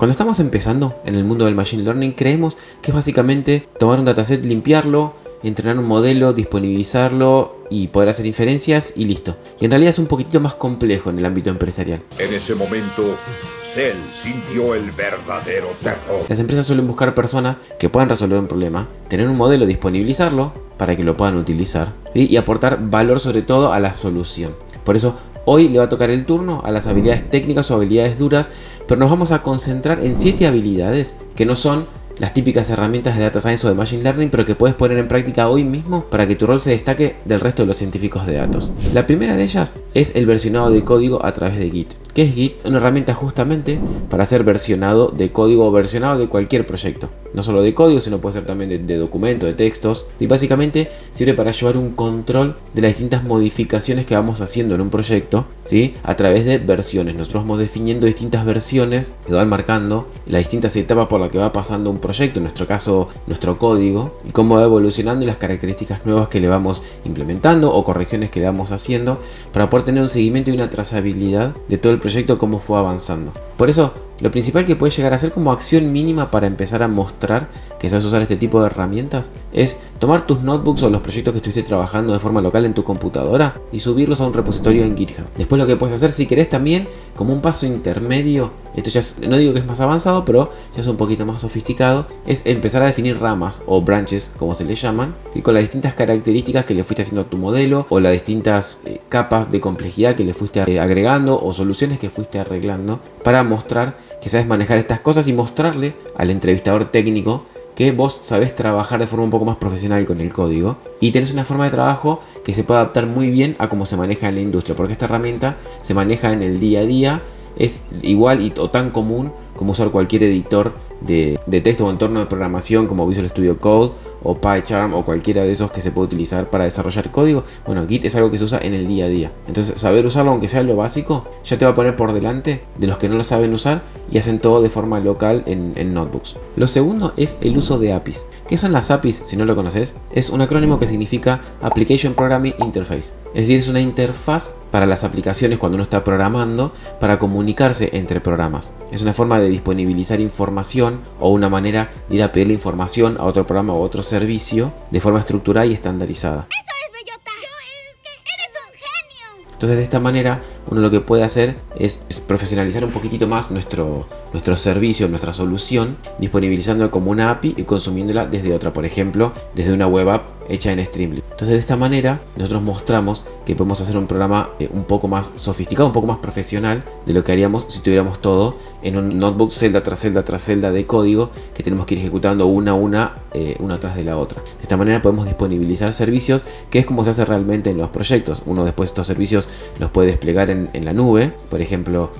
Cuando estamos empezando en el mundo del Machine Learning, creemos que es básicamente tomar un dataset, limpiarlo, entrenar un modelo, disponibilizarlo y poder hacer inferencias y listo. Y en realidad es un poquitito más complejo en el ámbito empresarial. En ese momento, Cell sintió el verdadero terror. Las empresas suelen buscar personas que puedan resolver un problema, tener un modelo, disponibilizarlo para que lo puedan utilizar, ¿sí? Y aportar valor sobre todo a la solución. Por eso hoy le va a tocar el turno a las habilidades técnicas o habilidades duras, pero nos vamos a concentrar en 7 habilidades que no son las típicas herramientas de Data Science o de Machine Learning, pero que puedes poner en práctica hoy mismo para que tu rol se destaque del resto de los científicos de datos. La primera de ellas es el versionado de código a través de Git. ¿Qué es Git? Una herramienta justamente para hacer versionado de código o versionado de cualquier proyecto. No solo de código, sino puede ser también de documentos, de textos. Y básicamente sirve para llevar un control de las distintas modificaciones que vamos haciendo en un proyecto, ¿sí? A través de versiones. Nosotros vamos definiendo distintas versiones que van marcando las distintas etapas por las que va pasando un proyecto, en nuestro caso nuestro código, y cómo va evolucionando y las características nuevas que le vamos implementando o correcciones que le vamos haciendo para poder tener un seguimiento y una trazabilidad de todo el proyecto, cómo fue avanzando. Por eso, lo principal que puedes llegar a hacer como acción mínima para empezar a mostrar que sabes usar este tipo de herramientas es tomar tus notebooks o los proyectos que estuviste trabajando de forma local en tu computadora y subirlos a un repositorio en GitHub. Después lo que puedes hacer, si querés también, como un paso intermedio, esto ya es, no digo que es más avanzado, pero ya es un poquito más sofisticado, es empezar a definir ramas o branches, como se les llaman, y con las distintas características que le fuiste haciendo a tu modelo o las distintas capas de complejidad que le fuiste agregando o soluciones que fuiste arreglando para mostrar que sabes manejar estas cosas y mostrarle al entrevistador técnico que vos sabés trabajar de forma un poco más profesional con el código y tenés una forma de trabajo que se puede adaptar muy bien a cómo se maneja en la industria, porque esta herramienta se maneja en el día a día, es igual o tan común como usar cualquier editor de texto o entorno de programación como Visual Studio Code o PyCharm o cualquiera de esos que se puede utilizar para desarrollar código. Bueno, Git es algo que se usa en el día a día. Entonces, saber usarlo, aunque sea lo básico, ya te va a poner por delante de los que no lo saben usar y hacen todo de forma local en notebooks. Lo segundo es el uso de APIs. ¿Qué son las APIs? Si no lo conoces, es un acrónimo que significa Application Programming Interface. Es decir, es una interfaz para las aplicaciones cuando uno está programando para comunicarse entre programas. Es una forma de disponibilizar información o una manera de ir a pedirle información a otro programa o otro servicio de forma estructurada y estandarizada. ¡Eso es, bellota! Es que eres un genio. Entonces, de esta manera, uno lo que puede hacer es profesionalizar un poquitito más nuestro servicio, nuestra solución, disponibilizándola como una API y consumiéndola desde otra, por ejemplo, desde una web app hecha en Streamlit. Entonces, de esta manera, nosotros mostramos que podemos hacer un programa un poco más sofisticado, un poco más profesional de lo que haríamos si tuviéramos todo en un notebook, celda tras celda tras celda de código que tenemos que ir ejecutando una tras de la otra. De esta manera podemos disponibilizar servicios, que es como se hace realmente en los proyectos. Uno después estos servicios los puede desplegar en la nube, por ejemplo,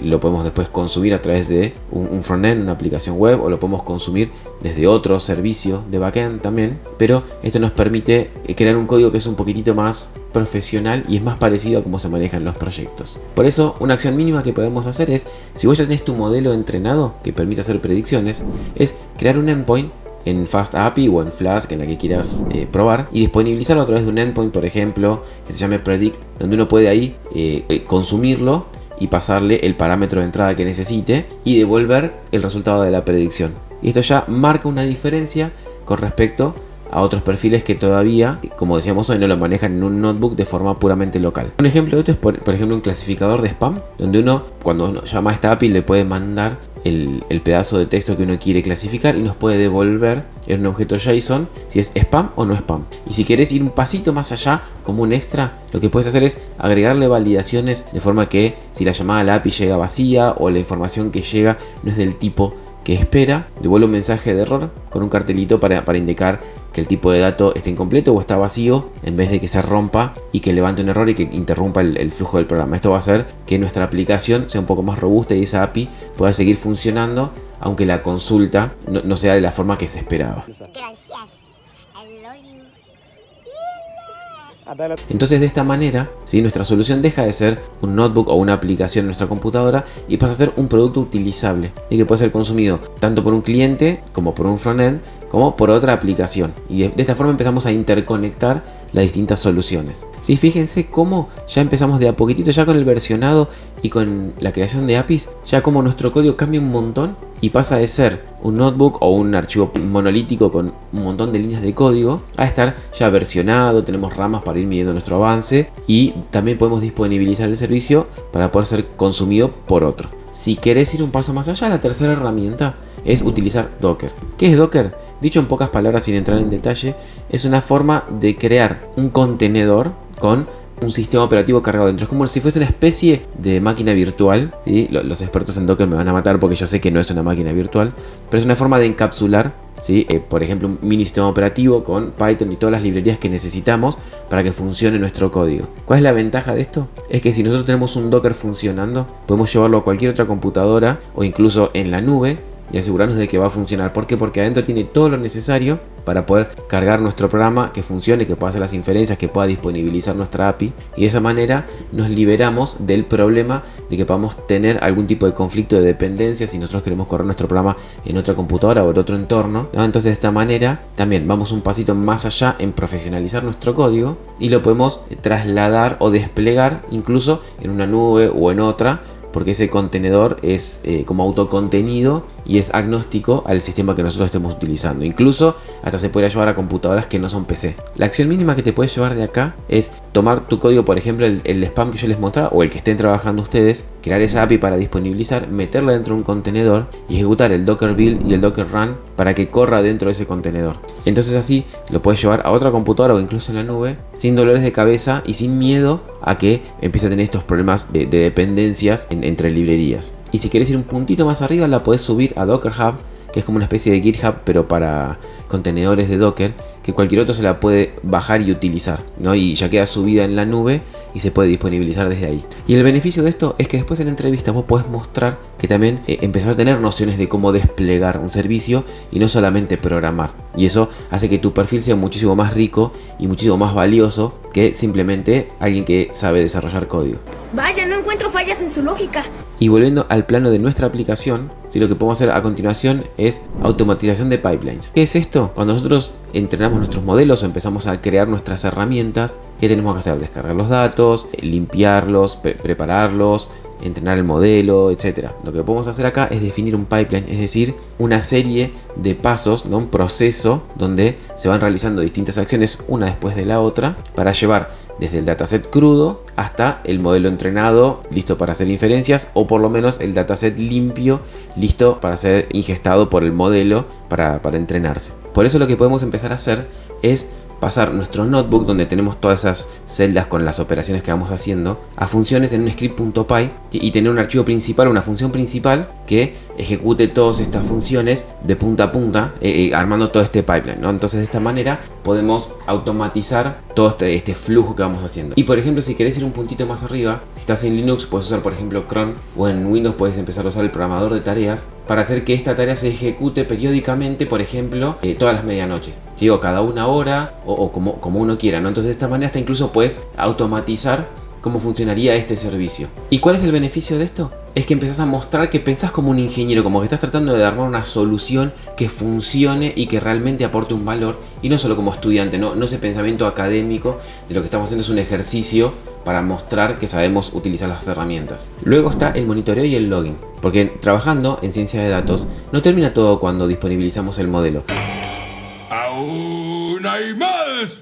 lo podemos después consumir a través de un frontend, una aplicación web, o lo podemos consumir desde otro servicio de backend también, pero esto nos permite crear un código que es un poquitito más profesional y es más parecido a cómo se manejan los proyectos. Por eso, una acción mínima que podemos hacer es, si vos ya tenés tu modelo entrenado que permite hacer predicciones, es crear un endpoint en FastAPI o en Flask, en la que quieras probar, y disponibilizarlo a través de un endpoint, por ejemplo, que se llame Predict, donde uno puede ahí consumirlo y pasarle el parámetro de entrada que necesite y devolver el resultado de la predicción. Y esto ya marca una diferencia con respecto a otros perfiles que todavía, como decíamos hoy, no lo manejan en un notebook de forma puramente local. Un ejemplo de esto es por ejemplo un clasificador de spam, donde uno, cuando uno llama a esta API, le puede mandar el pedazo de texto que uno quiere clasificar y nos puede devolver en un objeto JSON si es spam o no spam. Y si querés ir un pasito más allá, como un extra, lo que puedes hacer es agregarle validaciones de forma que si la llamada a la API llega vacía o la información que llega no es del tipo que espera, devuelve un mensaje de error con un cartelito para indicar que el tipo de dato está incompleto o está vacío, en vez de que se rompa y que levante un error y que interrumpa el flujo del programa. Esto va a hacer que nuestra aplicación sea un poco más robusta y esa API pueda seguir funcionando, aunque la consulta no sea de la forma que se esperaba. Gracias. I love you. Entonces de esta manera, ¿sí? Nuestra solución deja de ser un notebook o una aplicación en nuestra computadora y pasa a ser un producto utilizable y que puede ser consumido tanto por un cliente como por un frontend como por otra aplicación. Y de esta forma empezamos a interconectar las distintas soluciones. ¿Sí? Fíjense cómo ya empezamos de a poquitito, ya con el versionado y con la creación de APIs, ya como nuestro código cambia un montón y pasa de ser un notebook o un archivo monolítico con un montón de líneas de código a estar ya versionado, tenemos ramas para ir midiendo nuestro avance y también podemos disponibilizar el servicio para poder ser consumido por otro. Si querés ir un paso más allá, la tercera herramienta es utilizar Docker. ¿Qué es Docker? Dicho en pocas palabras sin entrar en detalle, es una forma de crear un contenedor con un sistema operativo cargado dentro. Es como si fuese una especie de máquina virtual, ¿sí? Los expertos en Docker me van a matar porque yo sé que no es una máquina virtual, pero es una forma de encapsular, ¿sí? Por ejemplo, un mini sistema operativo con Python y todas las librerías que necesitamos para que funcione nuestro código. ¿Cuál es la ventaja de esto? Es que si nosotros tenemos un Docker funcionando, podemos llevarlo a cualquier otra computadora o incluso en la nube y asegurarnos de que va a funcionar. ¿Por qué? Porque adentro tiene todo lo necesario para poder cargar nuestro programa, que funcione, que pueda hacer las inferencias, que pueda disponibilizar nuestra API, y de esa manera nos liberamos del problema de que podamos tener algún tipo de conflicto de dependencia si nosotros queremos correr nuestro programa en otra computadora o en otro entorno, ¿no? Entonces de esta manera también vamos un pasito más allá en profesionalizar nuestro código y lo podemos trasladar o desplegar incluso en una nube o en otra, porque ese contenedor es como autocontenido y es agnóstico al sistema que nosotros estemos utilizando. Incluso hasta se puede llevar a computadoras que no son PC. La acción mínima que te puedes llevar de acá es tomar tu código, por ejemplo el spam que yo les mostraba o el que estén trabajando ustedes, crear esa API para disponibilizar, meterla dentro de un contenedor y ejecutar el Docker build y el Docker run para que corra dentro de ese contenedor. Entonces así lo puedes llevar a otra computadora o incluso en la nube sin dolores de cabeza y sin miedo a que empiece a tener estos problemas de dependencias entre librerías. Y si querés ir un puntito más arriba, la podés subir a Docker Hub, que es como una especie de GitHub pero para contenedores de Docker, que cualquier otro se la puede bajar y utilizar, ¿no? Y ya queda subida en la nube y se puede disponibilizar desde ahí. Y el beneficio de esto es que después en la entrevista vos podés mostrar que también empezás a tener nociones de cómo desplegar un servicio y no solamente programar. Y eso hace que tu perfil sea muchísimo más rico y muchísimo más valioso que simplemente alguien que sabe desarrollar código. Vaya, no encuentro fallas en su lógica. Y volviendo al plano de nuestra aplicación, ¿sí? Lo que podemos hacer a continuación es automatización de pipelines. ¿Qué es esto? Cuando nosotros entrenamos nuestros modelos o empezamos a crear nuestras herramientas, ¿qué tenemos que hacer? Descargar los datos, limpiarlos, prepararlos, entrenar el modelo, etcétera. Lo que podemos hacer acá es definir un pipeline, es decir, una serie de pasos, ¿no? Un proceso donde se van realizando distintas acciones una después de la otra para llevar desde el dataset crudo hasta el modelo entrenado listo para hacer inferencias, o por lo menos el dataset limpio listo para ser ingestado por el modelo para entrenarse. Por eso lo que podemos empezar a hacer es pasar nuestro notebook, donde tenemos todas esas celdas con las operaciones que vamos haciendo, a funciones en un script.py y tener un archivo principal, una función principal que ejecute todas estas funciones de punta a punta, armando todo este pipeline, ¿no? Entonces de esta manera podemos automatizar todo este flujo que vamos haciendo. Y por ejemplo, si querés ir un puntito más arriba, si estás en Linux puedes usar por ejemplo cron, o en Windows puedes empezar a usar el programador de tareas para hacer que esta tarea se ejecute periódicamente, por ejemplo, todas las medianoches, ¿sí? O cada una hora o como uno quiera, ¿no? Entonces de esta manera hasta incluso puedes automatizar cómo funcionaría este servicio. ¿Y cuál es el beneficio de esto? Es que empezás a mostrar que pensás como un ingeniero, como que estás tratando de armar una solución que funcione y que realmente aporte un valor, y no solo como estudiante, no ese pensamiento académico de lo que estamos haciendo es un ejercicio para mostrar que sabemos utilizar las herramientas. Luego está el monitoreo y el logging, porque trabajando en ciencia de datos no termina todo cuando disponibilizamos el modelo. ¡Aún hay más!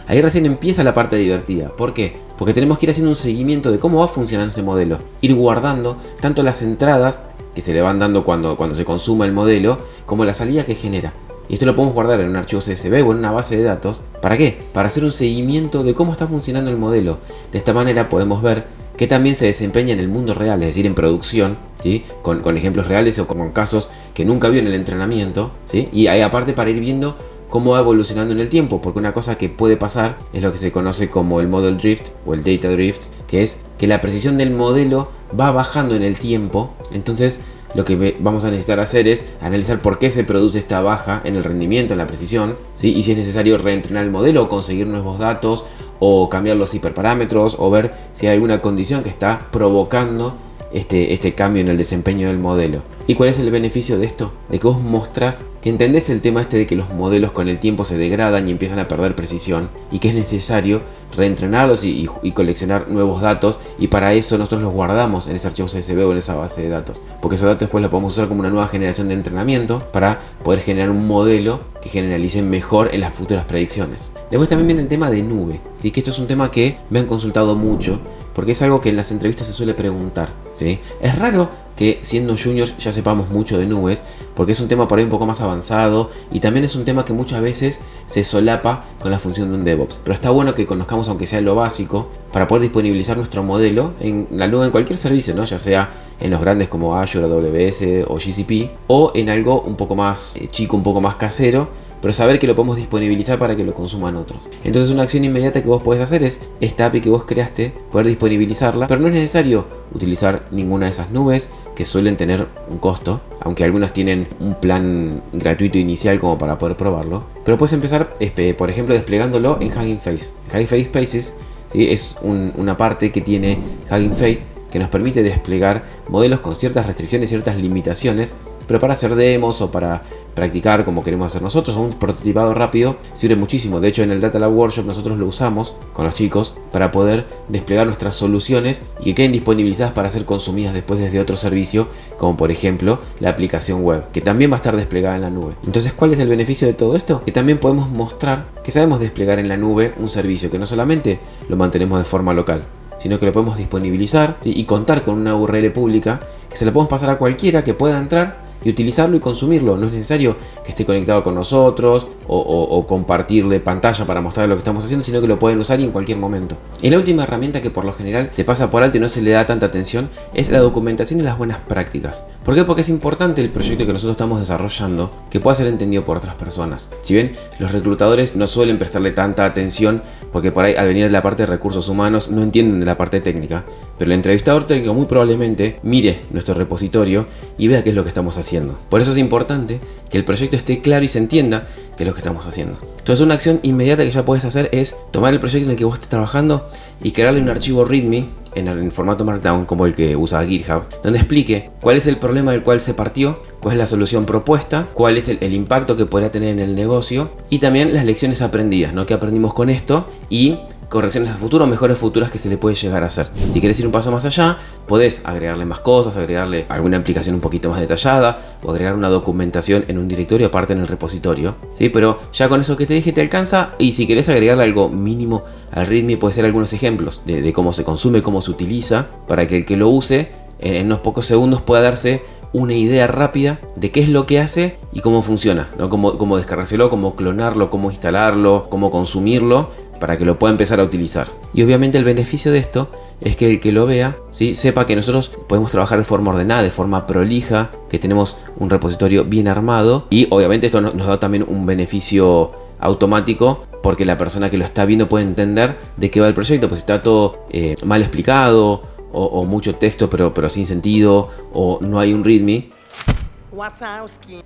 Ahí recién empieza la parte divertida. ¿Por qué? Porque tenemos que ir haciendo un seguimiento de cómo va funcionando este modelo. Ir guardando tanto las entradas que se le van dando cuando se consuma el modelo, como la salida que genera. Y esto lo podemos guardar en un archivo CSV o en una base de datos. ¿Para qué? Para hacer un seguimiento de cómo está funcionando el modelo. De esta manera podemos ver que también se desempeña en el mundo real, es decir, en producción, ¿sí? Con ejemplos reales o con casos que nunca vio en el entrenamiento, ¿sí? Y ahí aparte para ir viendo cómo va evolucionando en el tiempo, porque una cosa que puede pasar es lo que se conoce como el model drift o el data drift, que es que la precisión del modelo va bajando en el tiempo. Entonces lo que vamos a necesitar hacer es analizar por qué se produce esta baja en el rendimiento, en la precisión, ¿sí? Y si es necesario reentrenar el modelo o conseguir nuevos datos o cambiar los hiperparámetros, o ver si hay alguna condición que está provocando este cambio en el desempeño del modelo. ¿Y cuál es el beneficio de esto? De que vos mostrás que entendés el tema de que los modelos con el tiempo se degradan y empiezan a perder precisión, y que es necesario reentrenarlos y coleccionar nuevos datos, y para eso nosotros los guardamos en ese archivo CSV o en esa base de datos, porque esos datos después los podemos usar como una nueva generación de entrenamiento para poder generar un modelo que generalice mejor en las futuras predicciones. Después también viene el tema de nube, ¿sí? Que esto es un tema que me han consultado mucho, porque es algo que en las entrevistas se suele preguntar, ¿sí? Es raro que siendo juniors ya sepamos mucho de nubes, porque es un tema por ahí un poco más avanzado, y también es un tema que muchas veces se solapa con la función de un DevOps. Pero está bueno que conozcamos aunque sea lo básico para poder disponibilizar nuestro modelo en la nube, en cualquier servicio, ¿no? Ya sea en los grandes como Azure, AWS o GCP, o en algo un poco más chico, un poco más casero, pero saber que lo podemos disponibilizar para que lo consuman otros. Entonces una acción inmediata que vos podés hacer es esta API que vos creaste, poder disponibilizarla, pero no es necesario utilizar ninguna de esas nubes que suelen tener un costo, aunque algunas tienen un plan gratuito inicial como para poder probarlo. Pero puedes empezar, por ejemplo, desplegándolo en Hugging Face. Hugging Face Spaces, ¿sí? Es una parte que tiene Hugging Face que nos permite desplegar modelos con ciertas restricciones, ciertas limitaciones, pero para hacer demos o para practicar como queremos hacer nosotros, o un prototipado rápido, sirve muchísimo. De hecho, en el Data Lab Workshop nosotros lo usamos con los chicos para poder desplegar nuestras soluciones y que queden disponibilizadas para ser consumidas después desde otro servicio, como por ejemplo la aplicación web, que también va a estar desplegada en la nube. Entonces, ¿cuál es el beneficio de todo esto? Que también podemos mostrar que sabemos desplegar en la nube un servicio que no solamente lo mantenemos de forma local, sino que lo podemos disponibilizar, ¿sí? Y contar con una URL pública que se la podemos pasar a cualquiera que pueda entrar y utilizarlo y consumirlo. No es necesario que esté conectado con nosotros o compartirle pantalla para mostrar lo que estamos haciendo, sino que lo pueden usar y en cualquier momento. Y la última herramienta que por lo general se pasa por alto y no se le da tanta atención es la documentación y las buenas prácticas. ¿Por qué? Porque es importante el proyecto que nosotros estamos desarrollando que pueda ser entendido por otras personas. Si bien los reclutadores no suelen prestarle tanta atención porque por ahí al venir de la parte de recursos humanos no entienden de la parte técnica, pero el entrevistador técnico muy probablemente mire nuestro repositorio y vea qué es lo que estamos haciendo. Por eso es importante que el proyecto esté claro y se entienda qué es lo que estamos haciendo. Entonces una acción inmediata que ya puedes hacer es tomar el proyecto en el que vos estés trabajando y crearle un archivo README en formato Markdown como el que usa GitHub, donde explique cuál es el problema del cual se partió, cuál es la solución propuesta, cuál es el impacto que podría tener en el negocio y también las lecciones aprendidas, ¿no? Que aprendimos con esto y correcciones a futuro, mejores futuras que se le puede llegar a hacer. Si querés ir un paso más allá, podés agregarle más cosas, agregarle alguna aplicación un poquito más detallada o agregar una documentación en un directorio aparte en el repositorio, ¿sí? Pero ya con eso que te dije te alcanza, y si querés agregarle algo mínimo al README puede ser algunos ejemplos de cómo se consume, cómo se utiliza, para que el que lo use en unos pocos segundos pueda darse una idea rápida de qué es lo que hace y cómo funciona, ¿no? Cómo descargárselo, cómo clonarlo, cómo instalarlo, cómo consumirlo, para que lo pueda empezar a utilizar. Y obviamente el beneficio de esto es que el que lo vea, ¿sí? Sepa que nosotros podemos trabajar de forma ordenada, de forma prolija, que tenemos un repositorio bien armado, y obviamente esto nos da también un beneficio automático porque la persona que lo está viendo puede entender de qué va el proyecto. Pues si está todo mal explicado o mucho texto pero sin sentido, o no hay un README,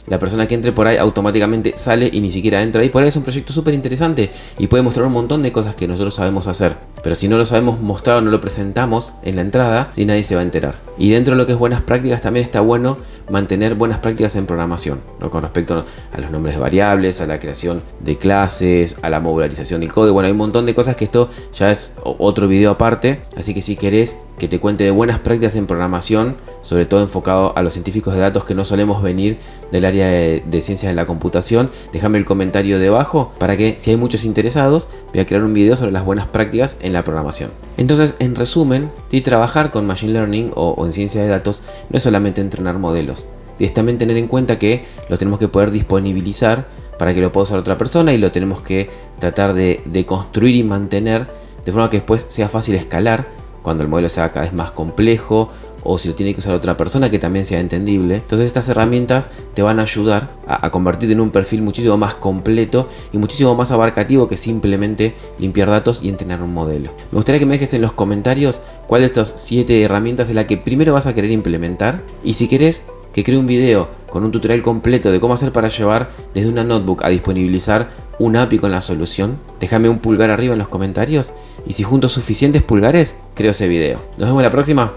la persona que entre por ahí automáticamente sale y ni siquiera entra. Y por ahí es un proyecto súper interesante y puede mostrar un montón de cosas que nosotros sabemos hacer, pero si no lo sabemos mostrar o no lo presentamos en la entrada, sí, nadie se va a enterar. Y dentro de lo que es buenas prácticas también está bueno mantener buenas prácticas en programación, ¿no? Con respecto a los nombres de variables, a la creación de clases, a la modularización del código. Bueno, hay un montón de cosas que esto ya es otro video aparte, así que si querés que te cuente de buenas prácticas en programación, sobre todo enfocado a los científicos de datos que no solemos venir del área de ciencias de la computación, déjame el comentario debajo para que, si hay muchos interesados, voy a crear un video sobre las buenas prácticas en la programación. Entonces, en resumen, ¿sí? Trabajar con Machine Learning o en ciencia de datos no es solamente entrenar modelos, ¿sí? Es también tener en cuenta que lo tenemos que poder disponibilizar para que lo pueda usar otra persona, y lo tenemos que tratar de construir y mantener de forma que después sea fácil escalar cuando el modelo sea cada vez más complejo, o si lo tiene que usar otra persona, que también sea entendible. Entonces estas herramientas te van a ayudar a convertirte en un perfil muchísimo más completo y muchísimo más abarcativo que simplemente limpiar datos y entrenar un modelo. Me gustaría que me dejes en los comentarios cuál de estas 7 herramientas es la que primero vas a querer implementar, y si querés que cree un video con un tutorial completo de cómo hacer para llevar desde una notebook a disponibilizar un API con la solución, déjame un pulgar arriba en los comentarios y si junto suficientes pulgares, creo ese video. Nos vemos la próxima.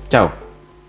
Chao.